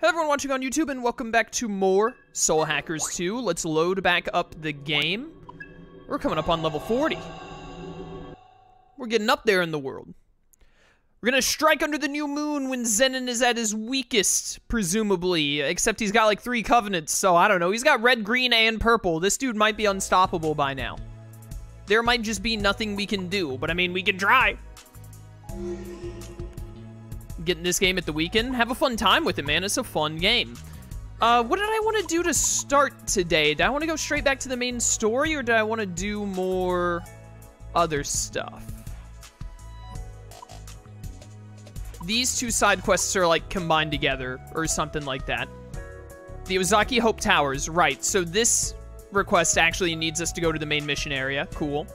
Hello everyone watching on YouTube, and welcome back to more Soul Hackers 2. Let's load back up the game. We're coming up on level 40. We're getting up there in the world. We're gonna strike under the new moon when Zenon is at his weakest, presumably. Except he's got like 3 covenants, so I don't know. He's got red, green, and purple. This dude might be unstoppable by now. There might just be nothing we can do, but I mean, we can try. Getting this game at the weekend. Have a fun time with it, man. It's a fun game. What did I want to do to start today? Did I want to go straight back to the main story, or did I want to do more other stuff? These 2 side quests are like combined together or something like that. The Ozaki Hope Towers, right. So this request actually needs us to go to the main mission area. Cool.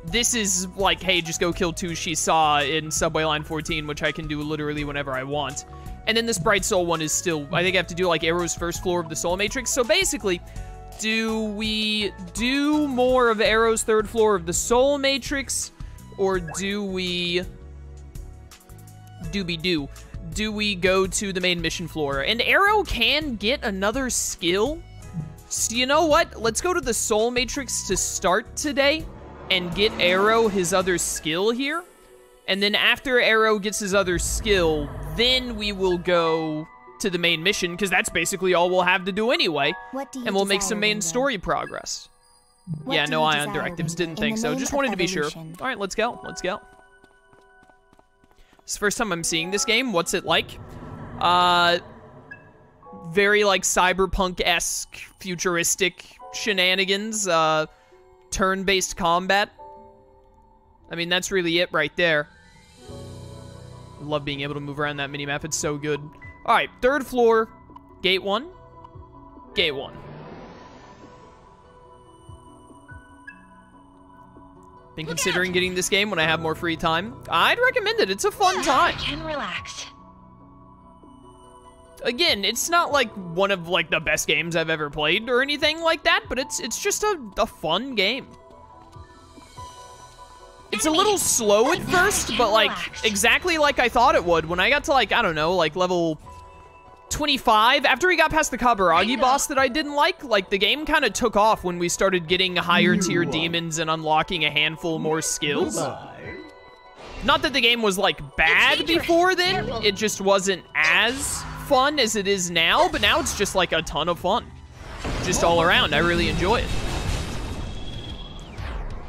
This is like, hey, just go kill 2 she saw in Subway Line 14, which I can do literally whenever I want. And then this Bright Soul one is still, I think I have to do like Arrow's first floor of the Soul Matrix. So basically, do we do more of Arrow's 3rd floor of the Soul Matrix, or do we go to the main mission floor? And Arrow can get another skill. So you know what? Let's go to the Soul Matrix to start today and get Arrow his other skill here. And then after Arrow gets his other skill, then we will go to the main mission, because that's basically all we'll have to do anyway. And we'll make some main story progress. Yeah, no Aion directives, didn't think so. Just wanted to be sure. All right, let's go. Let's go. It's the first time I'm seeing this game. What's it like? Very like cyberpunk-esque, futuristic shenanigans. Turn-based combat. I mean, that's really it right there. Love being able to move around that minimap. It's so good. All right, 3rd floor, gate 1. Gate 1. Been considering getting this game when I have more free time. I'd recommend it. It's a fun time. I can relax. Again, it's not like one of like the best games I've ever played or anything like that, but it's just a fun game. It's a little slow at first, but like exactly like I thought it would. When I got to like, I don't know, like level 25, after we got past the Kaburagi boss that I didn't like the game kind of took off when we started getting higher tier demons and unlocking a handful more skills. Not that the game was like bad before then, it just wasn't as fun as it is now, but now it's just like a ton of fun. Just all around, I really enjoy it.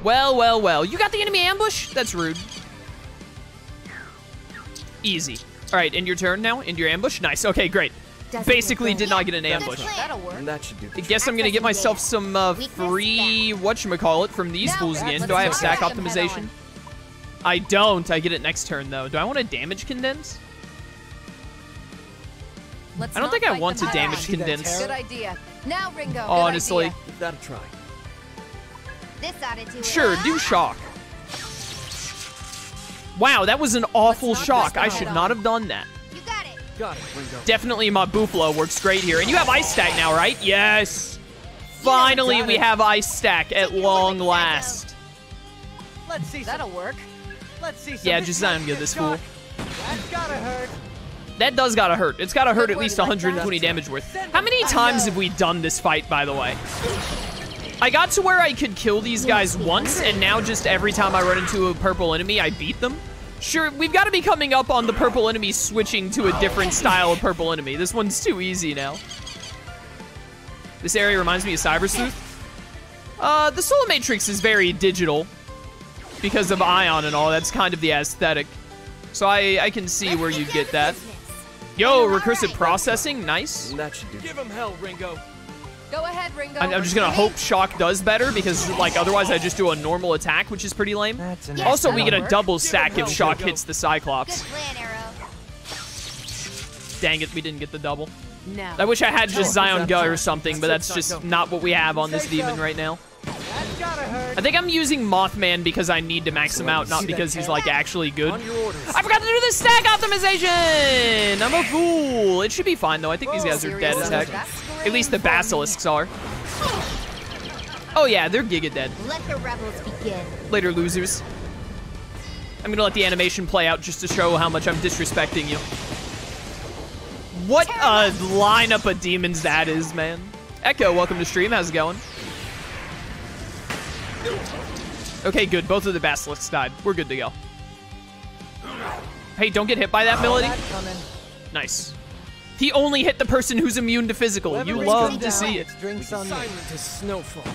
Well, well, well. You got the enemy ambush? That's rude. Easy. All right, end your turn now. End your ambush. Nice. Okay, great. Basically did not get an ambush. I guess I'm gonna get myself some free whatchamacallit from these fools again. Do I have stack optimization? I don't. I get it next turn, though. Do I want to damage condense? I don't think I want to damage condense. Good idea. Now, Ringo. Honestly. Give that a try. This attitude. Sure, do shock. Wow, that was an awful shock. I should not have done that. You got it. Got it, Ringo. Definitely my Buffalo works great here. And you have Ice Stack now, right? Yes. Finally, we have Ice Stack at long last. Let's see. That'll work. Let's see. Yeah, just let him get this fool. That's gotta hurt. That does gotta hurt. It's gotta hurt at least 120 damage worth. How many times have we done this fight, by the way? I got to where I could kill these guys once, and now just every time I run into a purple enemy, I beat them. Sure, we've got to be coming up on the purple enemy switching to a different style of purple enemy. This one's too easy now. This area reminds me of Cyber Sleuth. The Soul Matrix is very digital because of Aion and all. That's kind of the aesthetic. So I can see where you get that. Yo, recursive processing, nice. That should do. Give him hell, Ringo. Go ahead, Ringo. I'm just gonna hope shock does better, because like otherwise I just do a normal attack, which is pretty lame. Also, we get a double stack if shock hits the Cyclops. Good plan, Arrow. Dang it, we didn't get the double. No. I wish I had just Zion Gu or something, but that's just not what we have on this demon right now. I think I'm using Mothman because I need to max him out, not because he's like actually good. I forgot to do the stack optimization! I'm a fool. It should be fine though. I think these guys are dead as heck. At least the basilisks are. Oh yeah, they're giga dead. Let the rebels begin. Later, losers. I'm gonna let the animation play out just to show how much I'm disrespecting you. What a lineup of demons that is, man. Echo, welcome to stream. How's it going? Okay, good. Both of the basilisks died. We're good to go. Hey, don't get hit by that, Melody. Nice. He only hit the person who's immune to physical. You love to see it. All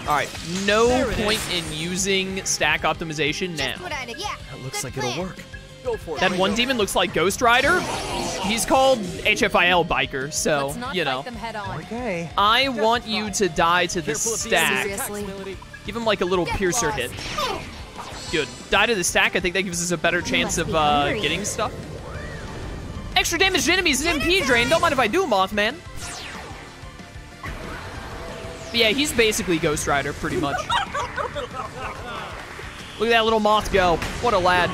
right, no point in using stack optimization now. That looks like it'll work. Go for it. That one demon looks like Ghost Rider. He's called HFIL Biker, so, you know. Okay. I want you to die to the stack. Give him like a little piercer hit. Good. Die to the stack. I think that gives us a better chance of getting stuff. Extra damage to enemies and MP drain. Don't mind if I do, Mothman. But yeah, he's basically Ghost Rider, pretty much. Look at that little moth go. What a lad.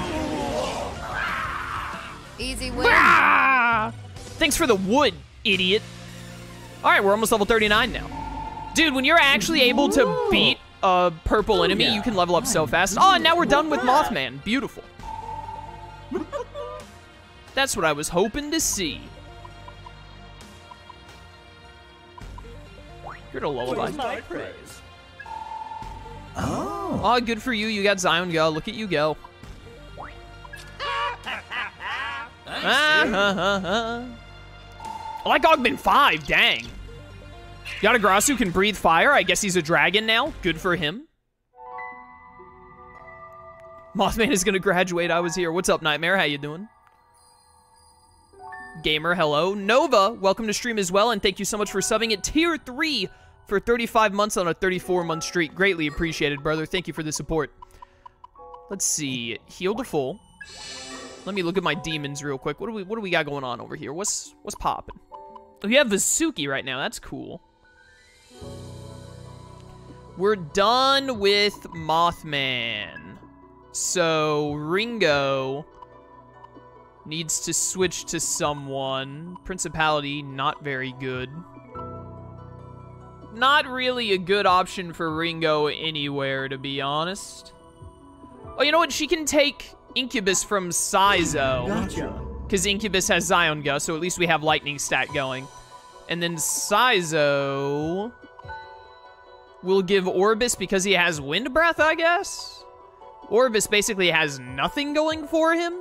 Easy win. Ah! Thanks for the wood, idiot. All right, we're almost level 39 now. Dude, when you're actually able to beat a purple enemy, you can level up so fast. Oh, and now we're done with Mothman. Beautiful. That's what I was hoping to see. You're a lullaby. Oh, good for you. You got Zion go. Look at you go. I like Augment 5, dang. Yatagarasu can breathe fire. I guess he's a dragon now. Good for him. Mothman is gonna graduate. I was here. What's up, Nightmare? How you doing? Gamer, hello. Nova, welcome to stream as well, and thank you so much for subbing at tier 3 for 35 months on a 34-month streak. Greatly appreciated, brother. Thank you for the support. Let's see. Heal to full. Let me look at my demons real quick. What do we got going on over here? What's popping? We have Vasuki right now. That's cool. We're done with Mothman. So Ringo needs to switch to someone. Principality, not very good. Not really a good option for Ringo anywhere, to be honest. Oh, you know what? She can take Incubus from Saizo. Gotcha. Because Incubus has Zion Gus, so at least we have Lightning stat going. And then Saizo will give Orbis because he has Wind Breath, I guess? Orbis basically has nothing going for him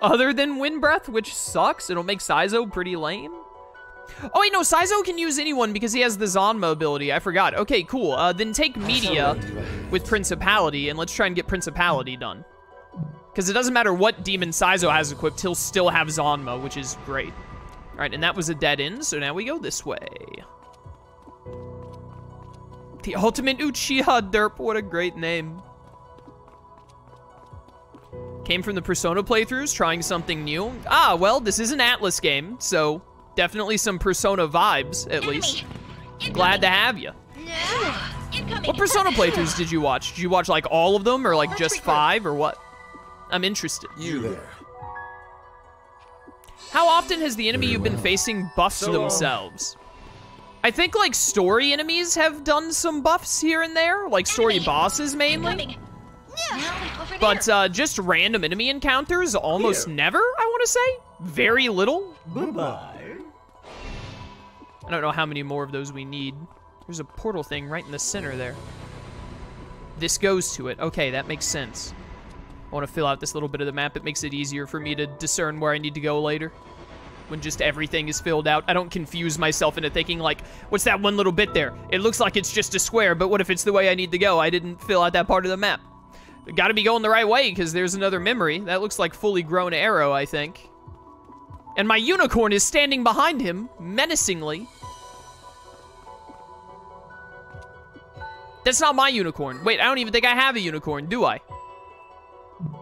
other than Wind Breath, which sucks. It'll make Saizo pretty lame. Oh, wait, no, Saizo can use anyone because he has the Zanma ability. I forgot. Okay, cool. Then take Media with Principality, and let's try and get Principality done. Because it doesn't matter what demon Saizo has equipped, he'll still have Zanma, which is great. All right, and that was a dead end, so now we go this way. The Ultimate Uchiha Derp, what a great name. Came from the Persona playthroughs, trying something new. Ah, well, this is an Atlas game, so definitely some Persona vibes, at least. Glad to have you. What Persona playthroughs did you watch? Did you watch, like, all of them, or, like, just 5, or what? I'm interested. You there. How often has the enemy you've been facing buffed themselves? I think, like, story enemies have done some buffs here and there, like story bosses mainly. But just random enemy encounters, almost never, I want to say. Very little. Bye-bye. I don't know how many more of those we need. There's a portal thing right in the center there. This goes to it. Okay, that makes sense. I want to fill out this little bit of the map. It makes it easier for me to discern where I need to go later. When just everything is filled out. I don't confuse myself into thinking, like, what's that one little bit there? It looks like it's just a square, but what if it's the way I need to go? I didn't fill out that part of the map. Gotta be going the right way, because there's another memory. That looks like fully grown arrow, I think. And my unicorn is standing behind him, menacingly. That's not my unicorn. Wait, I don't even think I have a unicorn, do I?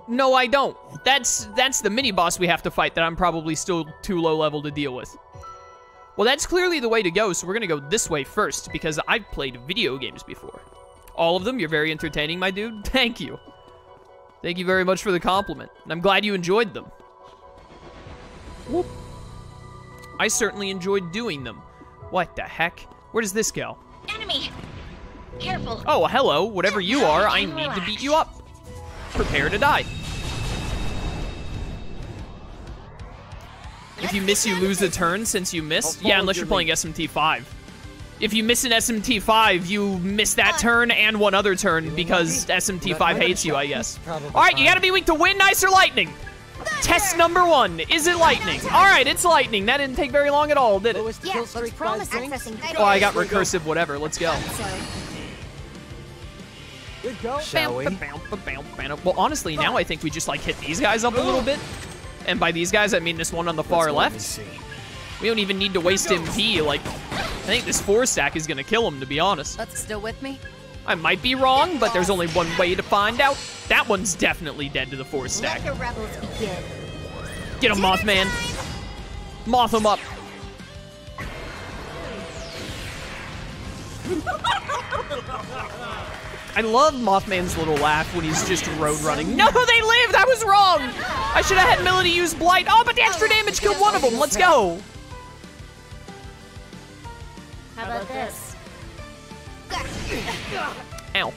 No, I don't. That's the mini-boss we have to fight that I'm probably still too low level to deal with. Well, that's clearly the way to go, so we're gonna go this way first, because I've played video games before. All of them, you're very entertaining, my dude. Thank you. Thank you very much for the compliment. And I'm glad you enjoyed them. Whoop. I certainly enjoyed doing them. What the heck? Where does this go? Enemy! Careful. Oh, hello. Whatever you are, I need to beat you up. Prepare to die. if you miss, you lose a turn since you missed? Yeah, unless you're playing SMT5. If you miss an SMT5, you miss that turn and one other turn because SMT5 hates you, I guess. All right, you gotta be weak to wind, ice, or lightning. Test number 1. Is it lightning? All right, it's lightning. That didn't take very long at all, did it? Yeah, looks promising. Oh, I got recursive whatever. Let's go. Good go. Shall we? Well, honestly, now I think we just, like, hit these guys up a little bit. And by these guys, I mean this one on the far left. We don't even need to waste MP. Like, I think this 4-stack is going to kill him, to be honest. That's still with me? I might be wrong, but there's only one way to find out. That one's definitely dead to the 4-stack. Let the rebels begin. Get him, Mothman. Moth him up. I love Mothman's little laugh when he's just road running. No, they lived! I was wrong! I should have had Melody use Blight. Oh, but the extra damage killed one of them. Let's go. How about this? Ow.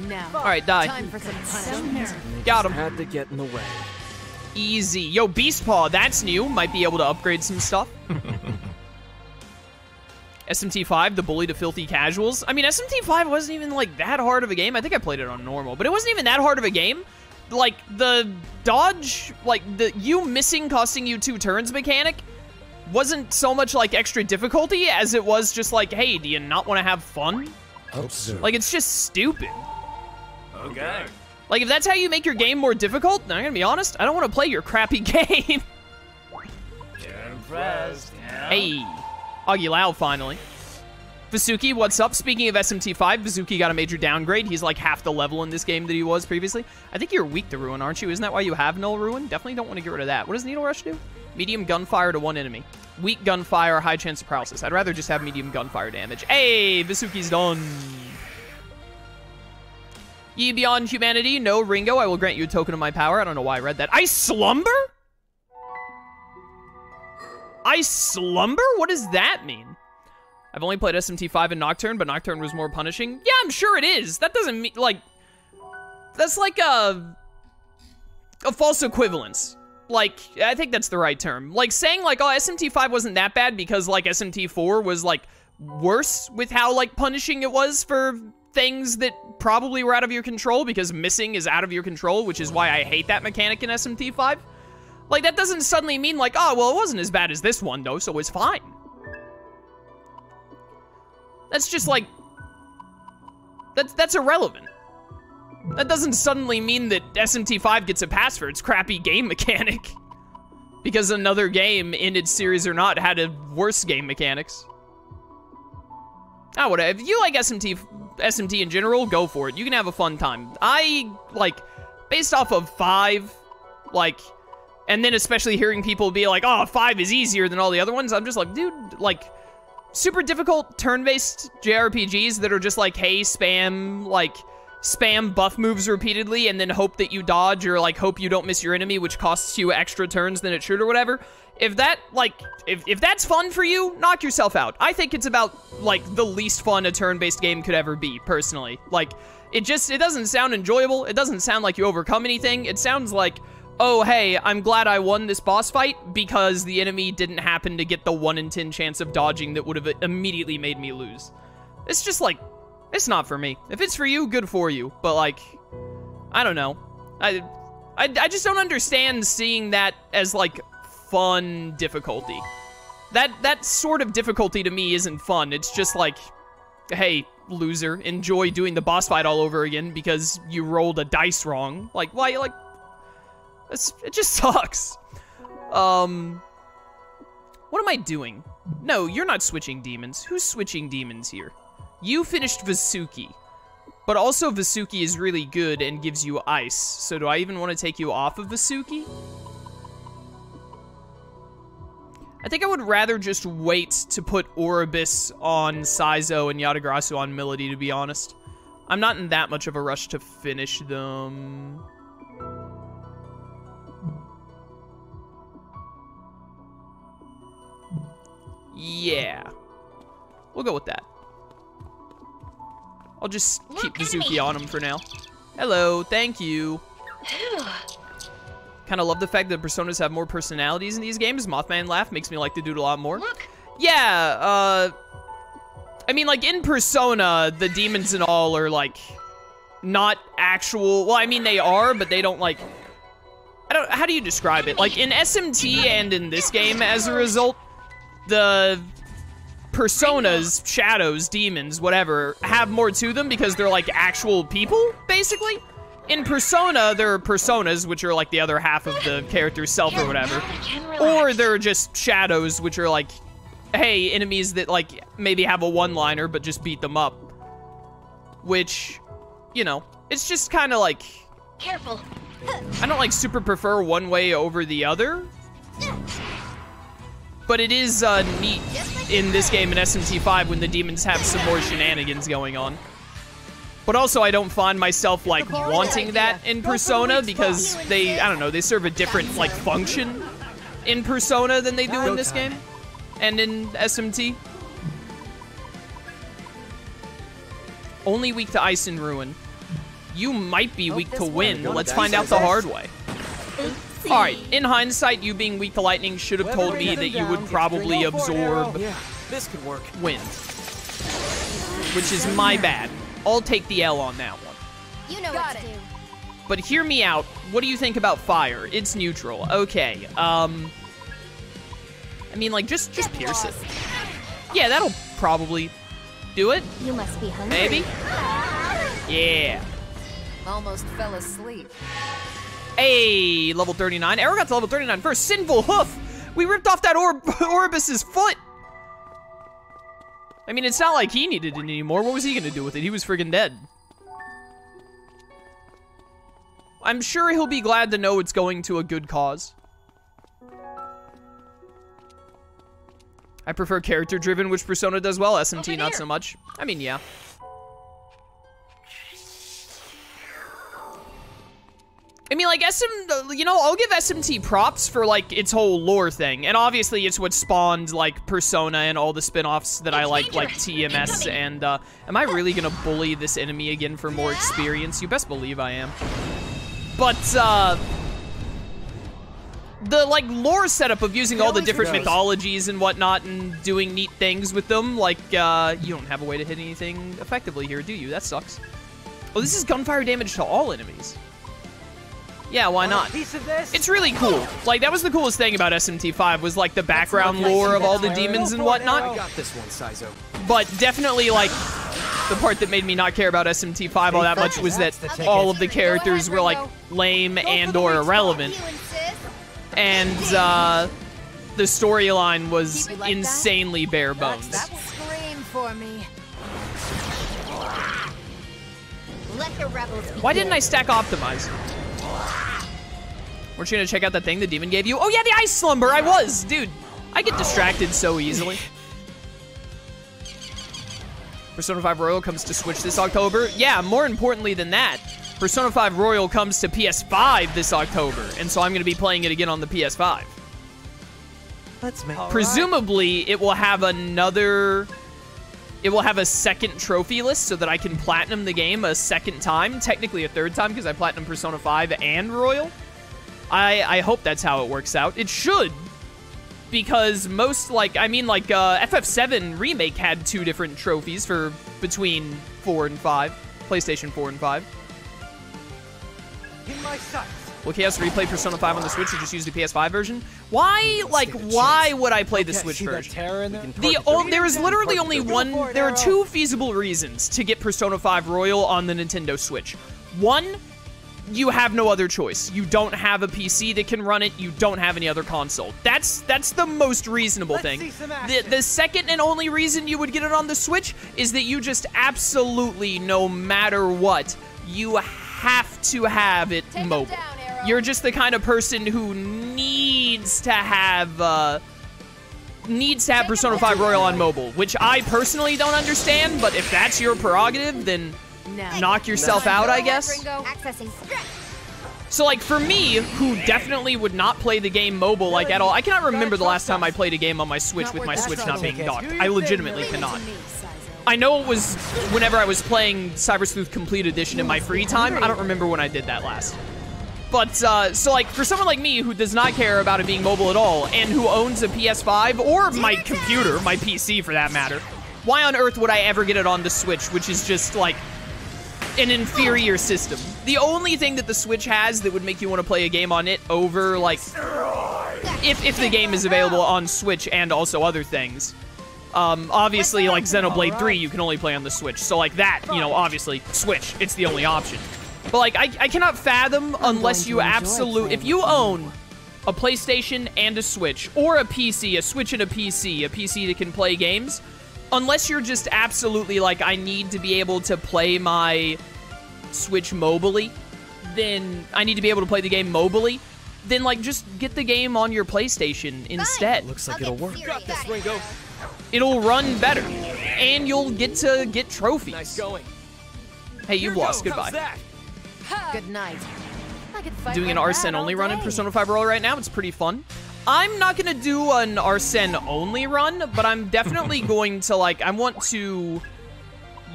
Now. All right, die. Time for some punishment. Got him. Had to get in the way. Easy. Yo, Beast Paw, that's new. Might be able to upgrade some stuff. SMT5, the bully to filthy casuals. I mean, SMT5 wasn't even, like, that hard of a game. I think I played it on normal, but it wasn't even that hard of a game. Like, the dodge, like, the you missing costing you 2 turns mechanic wasn't so much, like, extra difficulty as it was just like, hey, do you not want to have fun? Hope so. Like, it's just stupid. Okay. Like, if that's how you make your game more difficult, then I'm gonna be honest, I don't want to play your crappy game. Impressed. Yeah. Hey. Augie Lau, finally. Vasuki, what's up? Speaking of SMT5, Vasuki got a major downgrade. He's like half the level in this game that he was previously. I think you're weak to Ruin, aren't you? Isn't that why you have Null Ruin? Definitely don't want to get rid of that. What does Needle Rush do? Medium gunfire to 1 enemy. Weak gunfire, high chance of paralysis. I'd rather just have medium gunfire damage. Hey, Vasuki's done. Ye beyond humanity, no Ringo. I will grant you a token of my power. I don't know why I read that. I slumber? I slumber? What does that mean? I've only played SMT5 and Nocturne, but Nocturne was more punishing. Yeah, I'm sure it is. That doesn't mean, like... That's like a false equivalence. Like, I think that's the right term. Like, saying, like, oh, SMT5 wasn't that bad because, like, SMT4 was, like, worse with how, like, punishing it was for things that probably were out of your control because missing is out of your control, which is why I hate that mechanic in SMT5. Like, that doesn't suddenly mean, like, oh, well, it wasn't as bad as this one, though, so it's fine. That's just, like... That's irrelevant. That doesn't suddenly mean that SMT5 gets a pass for its crappy game mechanic. Because another game, in its series or not, had a worse game mechanics. Oh, whatever. If you like SMT in general, go for it. You can have a fun time. I, like, based off of 5, like... And then especially hearing people be like, oh, 5 is easier than all the other ones. I'm just like, dude, like, super difficult turn-based JRPGs that are just like, hey, spam buff moves repeatedly and then hope that you dodge or, like, hope you don't miss your enemy, which costs you extra turns than it should or whatever. If that, like, if that's fun for you, knock yourself out. I think it's about, like, the least fun a turn-based game could ever be, personally. Like, it doesn't sound enjoyable. It doesn't sound like you overcome anything. It sounds like... oh, hey, I'm glad I won this boss fight because the enemy didn't happen to get the 1 in 10 chance of dodging that would have immediately made me lose. It's just like, it's not for me. If it's for you, good for you. But like, I don't know. I just don't understand seeing that as like fun difficulty. That sort of difficulty to me isn't fun. It's just like, hey, loser, enjoy doing the boss fight all over again because you rolled a dice wrong. Like, why, like... It just sucks. What am I doing? No, you're not switching demons. Who's switching demons here? You finished Vasuki. But also Vasuki is really good and gives you ice. So do I even want to take you off of Vasuki? I think I would rather just wait to put Oribus on Saizo and Yatagarasu on Melody, to be honest. I'm not in that much of a rush to finish them. Yeah. We'll go with that. I'll just keep Vasuki on him for now. Hello, thank you. Kind of love the fact that personas have more personalities in these games. Mothman laugh makes me like the dude a lot more. Look. Yeah, I mean, like, in Persona, the demons and all are, like, not actual... Well, I mean, they are, but they don't, like... How do you describe it? Like, in SMT and in this game, as a result, the personas, shadows, demons, whatever, have more to them because they're, like, actual people, basically. In Persona, there are personas, which are, like, the other half of the character's self or whatever. Or they're just shadows, which are, like... Hey, enemies that, like, maybe have a one-liner, but just beat them up. Which, you know, it's just kind of like... Careful. I don't, like, super prefer one way over the other. But it is, neat in this game in SMT5 when the demons have some more shenanigans going on. But also, I don't find myself, like, wanting that in Persona because they, I don't know, they serve a different, like, function in Persona than they do in this game. And in SMT. Only weak to ice and ruin. You might be weak to wind. Let's find out the hard way. Alright, in hindsight, you being weak to lightning should have told me that you would probably absorb This could work. wind. Which is my bad. I'll take the L on that one. You know what to do. But hear me out. What do you think about fire? It's neutral. Okay, I mean, like, just pierce it. Yeah, that'll probably do it. You must be hungry. Maybe. Yeah. Almost fell asleep. Hey, level 39. Arrow got to level 39 first. Sinful hoof. We ripped off that Orbis's foot. I mean, it's not like he needed it anymore. What was he gonna do with it? He was friggin' dead. I'm sure he'll be glad to know it's going to a good cause. I prefer character-driven, which Persona does well. SMT, not so much. I mean, yeah. I mean, like, you know, I'll give SMT props for, like, its whole lore thing. And obviously, it's what spawned, like, Persona and all the spin-offs that I like TMS. And, am I really gonna bully this enemy again for more experience? You best believe I am. But, the, like, lore setup of using all the different mythologies and whatnot and doing neat things with them, like, you don't have a way to hit anything effectively here, do you? That sucks. Oh, this is gunfire damage to all enemies. Yeah, why not? It's really cool. Like, that was the coolest thing about SMT5 was, like, the background lore of all the demons and whatnot. I got this one, Sizo. But definitely, like, the part that made me not care about SMT5 all that much was that all of the characters were, like, lame and or irrelevant. And, the storyline was insanely bare bones. Scream for me. Let the rebels begin. Why didn't I stack optimize? Weren't you gonna check out that thing the demon gave you? Oh yeah, the ice slumber, I was! Dude, I get distracted so easily. Persona 5 Royal comes to Switch this October. Yeah, more importantly than that, Persona 5 Royal comes to PS5 this October, and so I'm gonna be playing it again on the PS5. Let's make Presumably, it will have another... It will have a second trophy list so that I can platinum the game a second time. Technically a third time because I platinum Persona 5 and Royal. I hope that's how it works out. It should. Because most, like, I mean, like, FF7 Remake had 2 different trophies for between 4 and 5. PlayStation 4 and 5. In my sights. Will Chaos replay Persona 5 on the Switch or just use the PS5 version? Why, like, why would I play the Switch version? There is literally only one, there are 2 feasible reasons to get Persona 5 Royal on the Nintendo Switch. One, you have no other choice. You don't have a PC that can run it. You don't have any other console. That's the most reasonable thing. The second and only reason you would get it on the Switch is that you just absolutely, no matter what, you have to have it mobile. You're just the kind of person who needs to have Persona 5 Royal on mobile, which I personally don't understand, but if that's your prerogative, then knock yourself out, I guess. So, like, for me, who definitely would not play the game mobile, like, at all, I cannot remember the last time I played a game on my Switch with my Switch not being docked. I legitimately cannot. I know it was whenever I was playing Cyber Sleuth Complete Edition in my free time. I don't remember when I did that last. But, so, like, for someone like me who does not care about it being mobile at all, and who owns a PS5, or my computer, my PC for that matter, why on earth would I ever get it on the Switch, which is just, like, an inferior system? The only thing that the Switch has that would make you want to play a game on it over, like, if the game is available on Switch and also other things. Obviously, like, Xenoblade 3, you can only play on the Switch. So, like, that, you know, obviously, Switch, it's the only option. But, like, I cannot fathom unless you if you own a PlayStation and a Switch, or a PC, a Switch and a PC that can play games, unless you're just absolutely like, I need to be able to play my Switch mobily, then I need to be able to play the game mobily, then, like, just get the game on your PlayStation instead. Looks like it'll work. Got this, Ringo. It'll run better, and you'll get to get trophies. Nice going. Hey, you've lost. Goodbye. Good night. I could fight Doing an like that Arsene only all run in day. Persona 5 Royal right now. It's pretty fun. I'm not gonna do an Arsene only run, but I'm definitely going to, like, I want to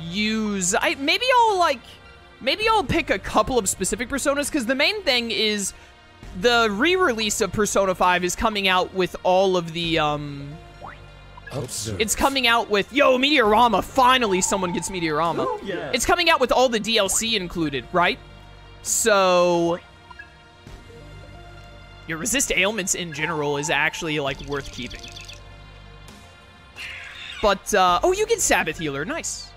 use, maybe I'll pick a couple of specific Personas, because the main thing is the re-release of Persona 5 is coming out with all of the, it's coming out with, yo, Meteorama, finally someone gets Meteorama. Oh, yeah. It's coming out with all the DLC included, right? So, your resist ailments in general is actually, like, worth keeping. But, oh, you get Sabbath Healer, nice.